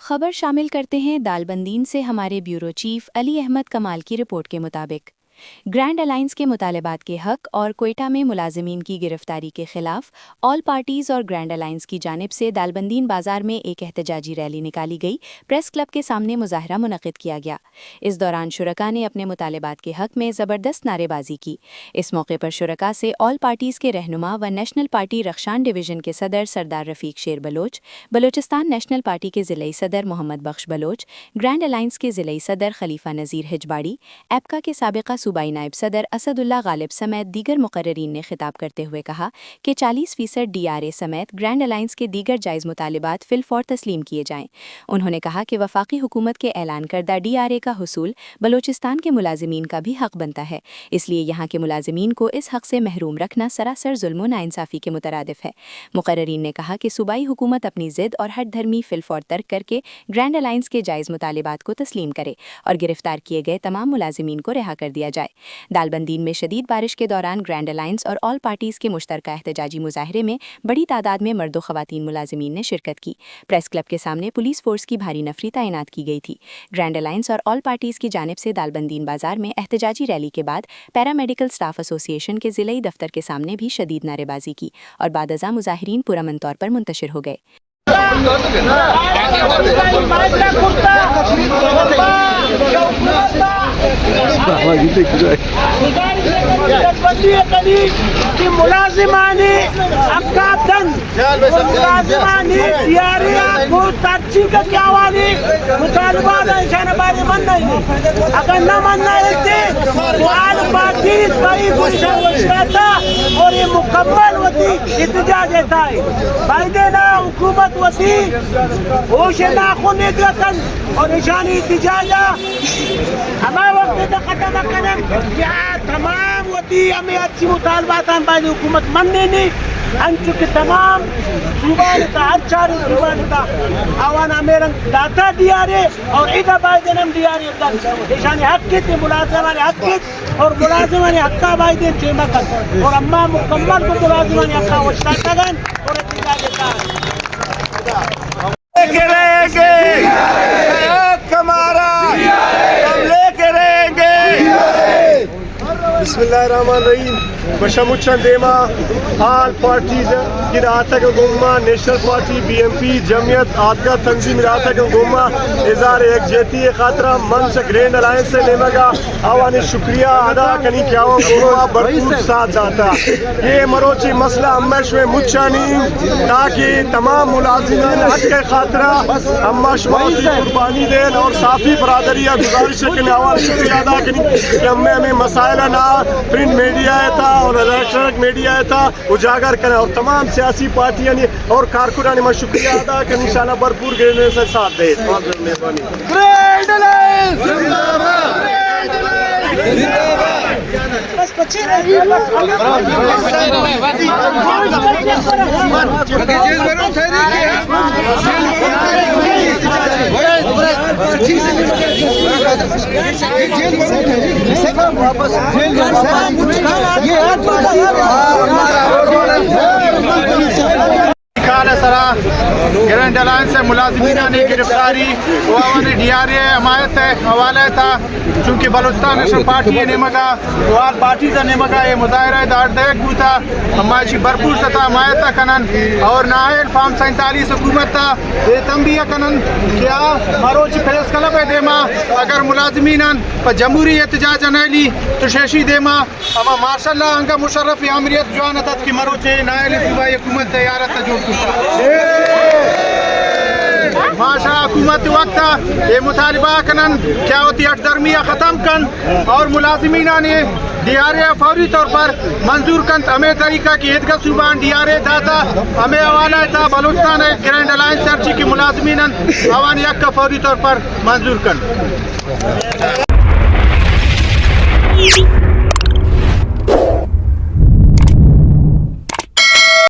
खबर शामिल करते हैं दालबंदीन से हमारे ब्यूरो चीफ अली अहमद कमाल की रिपोर्ट के मुताबिक ग्रैंड अलायंस के मुतालबात के हक और कोयटा में मुलाजिमीन की गिरफ्तारी के खिलाफ ऑल पार्टीज़ और ग्रैंड अलायंस की जानिब से दालबंदीन बाजार में एक एहतजाजी रैली निकाली गई। प्रेस क्लब के सामने मुजाहरा मुनक़िद किया गया। इस दौरान शुरका ने अपने मुतालबात के हक में ज़बरदस्त नारेबाजी की। इस मौके पर शुरका से ऑल पार्टीज़ के रहनुमा व नेशनल पार्टी रखशान डिवीज़न के सदर सरदार रफ़ीक शेर बलोच, बलोचिस्तान नेशनल पार्टी के ज़िलई सदर मोहम्मद बख्श बलोच, ग्रैंड अलायंस के ज़िलई सदर खलीफा नज़ीर हिजबाड़ी, एपका के साबिक़ा सूबाई नायब सदर असदुल्ला गालिब समेत दीगर मुकर्ररीन ने खिताब करते हुए कहा कि 40% DRA समेत ग्रैंड अलायंस के दीगर जायज़ मुतालिबात फिलफौर तस्लीम किए जाएँ। उन्होंने कहा कि वफाकी हुकूमत के ऐलान करदा DRA का हुसूल बलोचिस्तान के मुलाजिमीन का भी हक बनता है, इसलिए यहाँ के मुलाजिमीन को इस हक से महरूम रखना सरासर जुल्म व नाइंसाफ़ी के मुतरादिफ है। मुकर्ररीन ने कहा कि सूबाई हुकूमत अपनी ज़िद और हट धर्मी फिलफौर तर्क करके ग्रैंड अलायंस के जायज़ मुतालिबात को तस्लीम करे और गिरफ्तार किए गए तमाम मुलाजिमीन को रिहा कर दिया जाए। दालबंदीन में शदीद बारिश के दौरान ग्रैंड अलायंस और ऑल पार्टीज़ के मुश्तरका एहतजाजी मुजाहरे में बड़ी तादाद में मर्द व ख़वातीन मुलाजिमीन ने शिरकत की। प्रेस क्लब के सामने पुलिस फोर्स की भारी नफरी तैनात की गई थी। ग्रैंड अलायंस और ऑल पार्टीज़ की जानिब से दालबंदीन बाजार में एहतजाजी रैली के बाद पैरामेडिकल स्टाफ एसोसिएशन के ज़िलई दफ्तर के सामने भी शदीद नारेबाजी की और बादअज़ा मुजाहिरीन पुरअमन तौर पर मुंतशिर हो गए। मुलाजिमानी अगर न मानना और ये मुकम्मल वती इत्तेजाज देता है बाइदेना हुकूमत वती होश नाखुन और निशानी इत्तेजाजा हमारे वक्त खत्म करें क्या तमाम वती हमें अच्छी मुतालबात बाइद हुकूमत मनने नहीं अंचु के तमाम जुबान का चार जुबान का आवाना मेरा दाता DRA और इधर बाइदेनम DRA का निशानी हक के मुलाजिमाने हक के और मुलाजिमाने हक्का बाइदेन चेमा कर और अम्मा मुकम्मल को मुलाजिमाने हक्का वस्तागन और इत्तेजाज देता लेके रहेंगे हमारा हम लेके रहेंगे। बिस्मिल्लाहिर्रहमानिर्रहीम बशमुचन देमा आल पार्टीज की राहत गुम्मा नेशनल पार्टी BMP जमियत आदगा तंजीम राहत गुम्मा इज़हार एकजहती खातरा मन से ग्रैंड अलायंस से लेमगा आवानी शुक्रिया अदा करनी क्या गुम्मा भरपूर साथ जाता ये मरोची मसला अम्मश में मुच्छानी ताकि तमाम मुलाजिमीन हक के खातरा अम्मश की कुर्बानी देन और साफी बरादरिया गुजारिश के आवानी शुक्रिया अदा करनी कि हमें मसाइल ना प्रिंट मीडिया था और इलेक्ट्रॉनिक मीडिया था उजागर करें और तमाम सियासी पार्टियां और कारकुनान में शुक्रिया अदा कर इंशाल्लाह भरपूर गिरने से साथ दे। ग्रैंड अलायंस से मुलाजिमीन ने गिरफ्तारी DRA हमायत हवाला था चूँकि बलूचिस्तान नेशनल पार्टी ने मगा वाल पार्टी ने मगा ये मुजाहरा दार देख था हमारी भरपूर सतह हमायत कनन और नाहल फार्म 47 हुकूमत था ये तंबिया कनन क्या मरोची प्रेस क्लब है देमा अगर मुलाजिमीन पर जमहूरी एहतजाज नैली तो शेशी देमा अमा माशाल्लाह अंगा मुशर्रफ आमरीत जवान तक की मरोचे नाहल सूबाई हुकूमत तैयार माशा हुकूमत वक्त ये मुतालबा कनन क्या होती है दरमिया ख़त्म कन और मुलाजिमीन ने DRA फौरी तौर पर मंजूर कन हमें तरीका की ईदगा सुबान DRA दाता हमें हवाला था बलूचिस्तान ग्रैंड अलायंस सर्ची की मुलाजिमीन अवानी हक का फौरी तौर पर मंजूर कन।